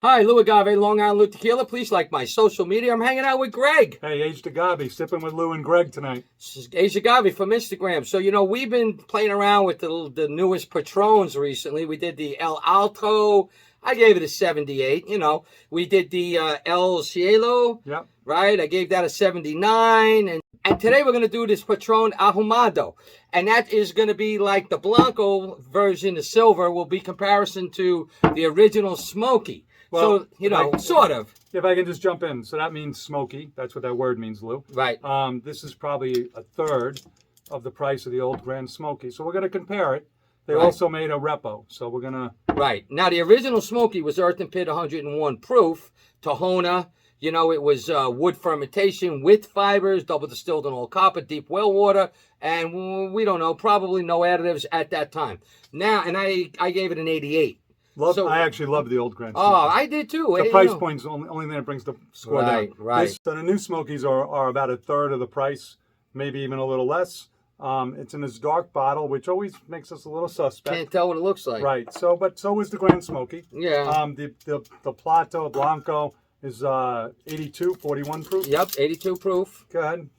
Hi, Lou Agave, Long Island Lou Tequila. Please like my social media. I'm hanging out with Greg. Hey, Aged Agave, sipping with Lou and Greg tonight. This is Aged Agave from Instagram. So, we've been playing around with the newest Patrons recently. We did the El Alto. I gave it a 78. We did the El Cielo. Yep. Right? I gave that a 79. And today we're going to do this Patron Ahumado. And that is going to be like the Blanco version, the silver, will be comparison to the original Smoky. Well, so, sort of. If I can just jump in. So that means smoky. That's what that word means, Lou. Right. This is probably a third of the price of the old Grand Smoky. So we're going to compare it. They Right. also made a Repo. So we're going to... Right. Now, the original Smoky was Earth and Pit 101 proof. Tahona. It was wood fermentation with fibers, double distilled and all copper, deep well water. And we don't know, probably no additives at that time. Now, and I gave it an 88. I actually love the old Grand Smoky. Oh, I did too. The price point's only thing that brings the score down. Right. So the new Smokies are about a third of the price, maybe even a little less. It's in this dark bottle, which always makes us a little suspect. Can't tell what it looks like. Right. So is the Grand Smoky. Yeah. The Plato Blanco is 82, 41 proof. Yep, 82 proof. Go ahead.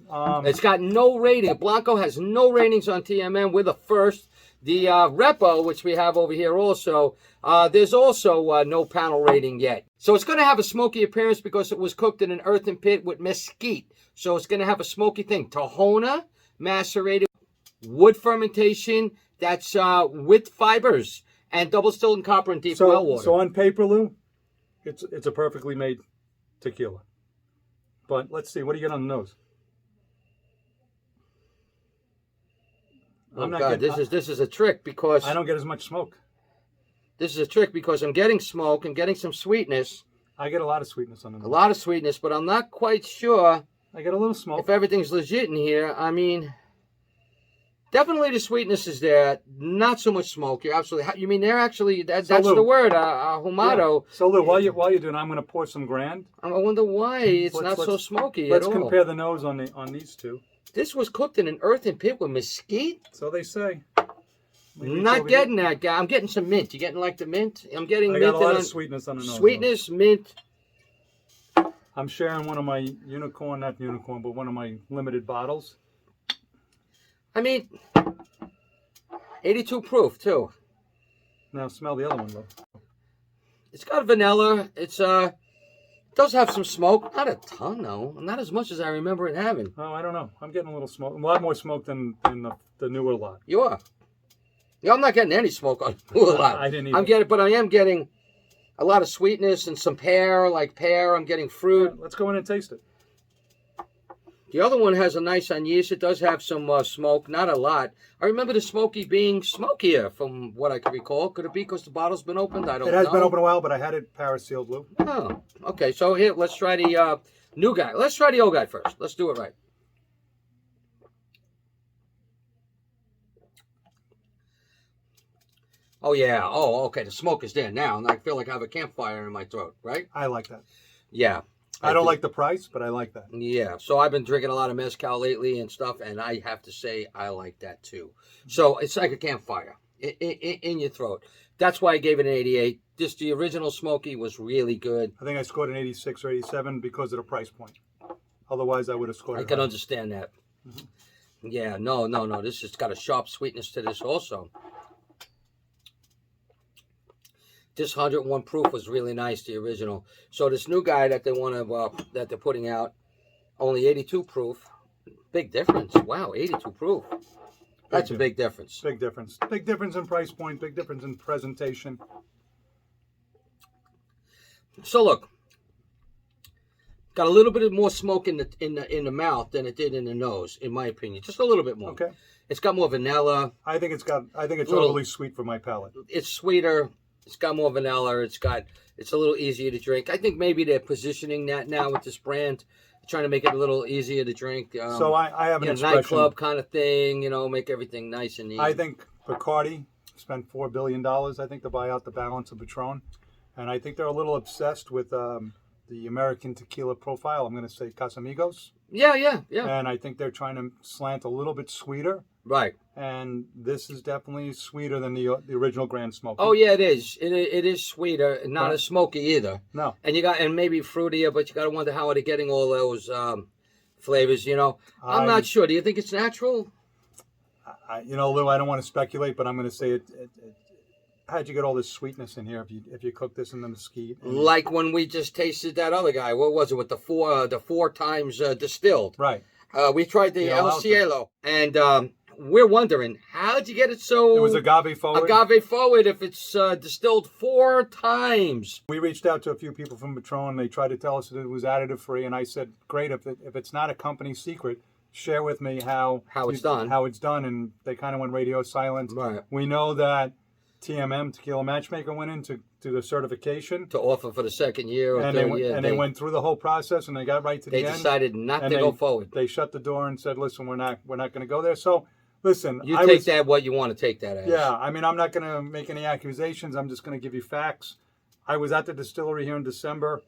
It's got no rating. Blanco has no ratings on TMN. We're the first. The Repo, which we have over here also, there's also no panel rating yet. So it's going to have a smoky appearance because it was cooked in an earthen pit with mesquite. So it's going to have a smoky thing. Tahona, macerated, wood fermentation, that's with fibers, and double distilled in copper and deep well water. So on paper, Lou, it's a perfectly made tequila. But let's see, what do you get on the nose? Oh God, this is a trick because I don't get as much smoke. This is a trick because I'm getting smoke, I'm getting some sweetness. I get a lot of sweetness on the nose. A lot of sweetness, but I'm not quite sure I get a little smoke. if everything's legit in here. I mean, definitely the sweetness is there. Not so much smoke. You're absolutely. You mean they're actually? That's Lou, the word. Ahumado. Yeah. So Lou, while you're doing, I'm going to pour some Grand. I wonder why it's not so smoky at all. Let's compare the nose on these two. This was cooked in an earthen pit with mesquite. So they say. Not getting that, guy. I'm getting some mint. You getting like the mint? I'm getting mint. I got a lot of sweetness on the nose. Sweetness, mint. I'm sharing one of my not unicorn, but one of my limited bottles. I mean, 82 proof too. Now smell the other one, though. It's got vanilla. It's does have some smoke. Not a ton though. Not as much as I remember it having. Oh, I don't know. I'm getting a little smoke. A lot more smoke than the newer lot. You are. Yeah, I'm not getting any smoke on the newer lot. I didn't either. But I am getting a lot of sweetness and some pear, like pear. I'm getting fruit. Yeah, let's go in and taste it. The other one has a nice anise. It does have some smoke, not a lot. I remember the smoky being smokier from what I can recall. Could it be because the bottle's been opened? I don't know. It has been open a while, but I had it parasealed, Lou. Oh, okay. So here, let's try the new guy. Let's try the old guy first. Let's do it right. Oh, yeah. Oh, okay. The smoke is there now, and I feel like I have a campfire in my throat, right? I like that. Yeah. I don't like the price, but I like that. Yeah, so I've been drinking a lot of mezcal lately and stuff, and I have to say I like that too. So it's like a campfire in your throat. That's why I gave it an 88. The original Smoky was really good. I think I scored an 86 or 87 because of the price point. Otherwise, I would have scored. I can understand that. Mm-hmm. Yeah, no. This has got a sharp sweetness to this also. This 101 proof was really nice, the original. So this new guy that they want to that they're putting out, only 82 proof. Big difference. Wow, 82 proof. That's a big difference. Big difference. Big difference in price point. Big difference in presentation. So look, got a little bit more smoke in the mouth than it did in the nose, in my opinion. Just a little bit more. Okay. It's got more vanilla. I think it's overly sweet for my palate. It's sweeter. It's got more vanilla. It's a little easier to drink. I think maybe they're positioning that now with this brand, trying to make it a little easier to drink. So I have an expression. Nightclub kind of thing, make everything nice and easy. I think Bacardi spent $4 billion, I think, to buy out the balance of Patron. And I think they're a little obsessed with the American tequila profile. I'm going to say Casamigos. Yeah. And I think they're trying to slant a little bit sweeter Right. And this is definitely sweeter than the original Grand Smoky. Oh yeah, it is. It is sweeter, not as smoky either. No. And maybe fruitier, but you got to wonder how are they getting all those flavors. I'm not sure. Do you think it's natural? Lou, I don't want to speculate, but I'm going to say how'd you get all this sweetness in here if you cook this in the mesquite? Like when we just tasted that other guy. What was it with the four times distilled? Right. We tried the El Cielo, and we're wondering how'd you get it so? It was agave forward. Agave forward if it's distilled 4 times. We reached out to a few people from Patron. They tried to tell us that it was additive free, and I said, great, if it's not a company secret, share with me how it's done. And they kind of went radio silent. Right. We know that TMM, Tequila Matchmaker, went in to do the certification. To offer for the second year or third year. And they went through the whole process, and they got right to the end. They decided not to go forward. They shut the door and said, listen, we're not going to go there. So, listen. You take that what you want to take that as. Yeah, I mean, I'm not going to make any accusations. I'm just going to give you facts. I was at the distillery here in December.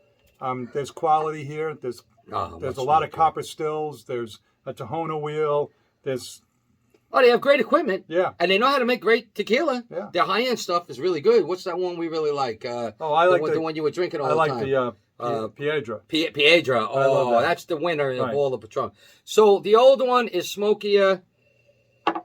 There's quality here. There's a lot of copper stills. There's a Tahona wheel. They have great equipment. Yeah. And they know how to make great tequila. Yeah. Their high-end stuff is really good. What's that one we really like? I like the one you were drinking all the time. I like the Piedra. Piedra. Oh, that's the winner of all the Patron. So the old one is smokier.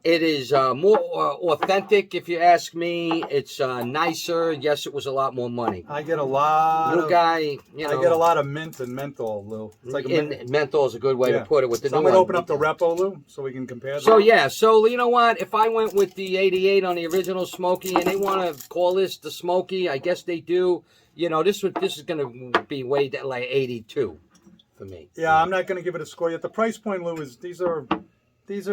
It is more authentic, if you ask me. It's nicer. Yes, it was a lot more money. I get a lot. I get a lot of mint and menthol, Lou. It's like menthol is a good way to put it. With the I'm going to open up the Repo, Lou, so we can compare them. So you know what? If I went with the 88 on the original Smoky, and they want to call this the Smoky, I guess they do. This is going to be way down, like 82 for me. Yeah, I'm not going to give it a score yet. The price point, Lou, is these are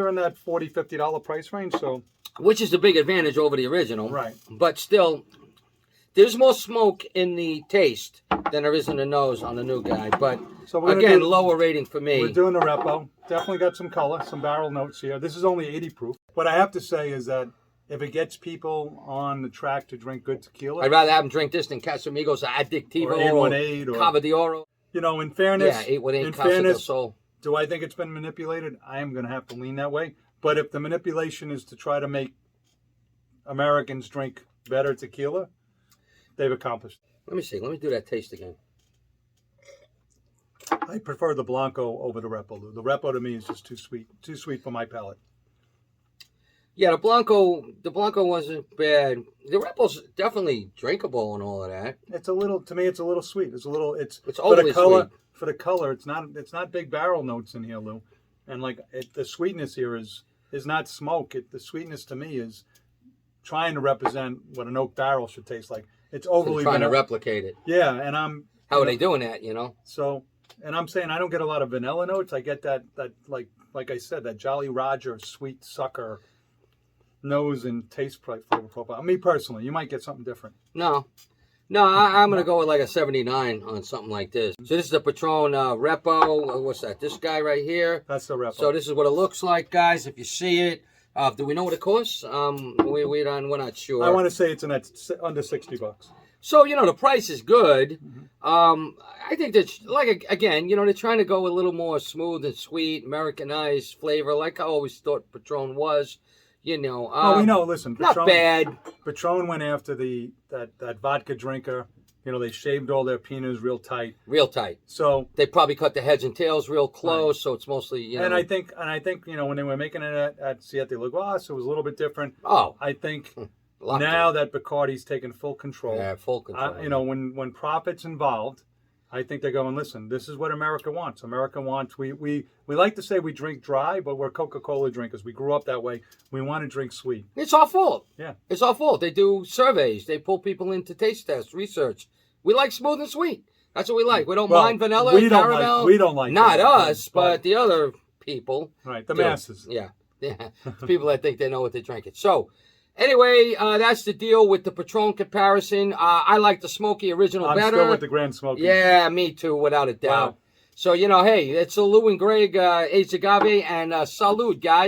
in that $40, $50 price range, so which is the big advantage over the original, right? But still, there's more smoke in the taste than there is in the nose on the new guy. But again, lower rating for me. We're doing the Repo. Definitely got some color, some barrel notes here. This is only 80 proof. What I have to say is that if it gets people on the track to drink good tequila, I'd rather have them drink this than Casamigos Adictivo or 818 or Cava de Oro. In fairness, 818 Casa del Sol. Do I think it's been manipulated? I am going to have to lean that way. But if the manipulation is to try to make Americans drink better tequila, they've accomplished. Let me see. Let me do that taste again. I prefer the Blanco over the Repo, Lou. The Repo to me is just too sweet for my palate. Yeah, the Blanco wasn't bad. The Repo's definitely drinkable and all of that. To me, it's a little sweet. It's overly sweet. For the color, it's not big barrel notes in here, Lou, and the sweetness here is not smoke. The sweetness to me is trying to represent what an oak barrel should taste like. It's overly trying to replicate it. Yeah, and how are they doing that? So, and I'm saying I don't get a lot of vanilla notes. I get that like I said, that Jolly Roger sweet sucker nose and taste flavor profile. Me personally, you might get something different. No, I'm going to go with like a 79 on something like this. So this is a Patron Repo. What's that? This guy right here. That's the Repo. So this is what it looks like, guys. If you see it, do we know what it costs? We're not sure. I want to say it's under $60. So the price is good. I think that again, they're trying to go a little more smooth and sweet, Americanized flavor, like I always thought Patron was. We know. Listen, Patron, not bad. Patron went after that vodka drinker. They shaved all their pinots real tight. So they probably cut the heads and tails real close. Right. So it's mostly And I think when they were making it at Siete Laguas, it was a little bit different. Oh, I think now that Bacardi's taken full control. Yeah, full control. When profit's involved, I think they're going, listen, this is what America wants. America wants, we like to say we drink dry, but we're Coca-Cola drinkers. We grew up that way. We want to drink sweet. It's our fault. Yeah. It's our fault. They do surveys. They pull people into taste tests, research. We like smooth and sweet. That's what we like. We don't mind vanilla, caramel. We don't like Not us, but the other people. Right, the masses. Yeah. The people that think they know what they're drinking. So, anyway, that's the deal with the Patron comparison. I like the Smoky original better. I'm still with the Grand Smoky. Yeah, me too, without a doubt. Wow. So, hey, it's a Lou and Greg, Agave, and salud, guys.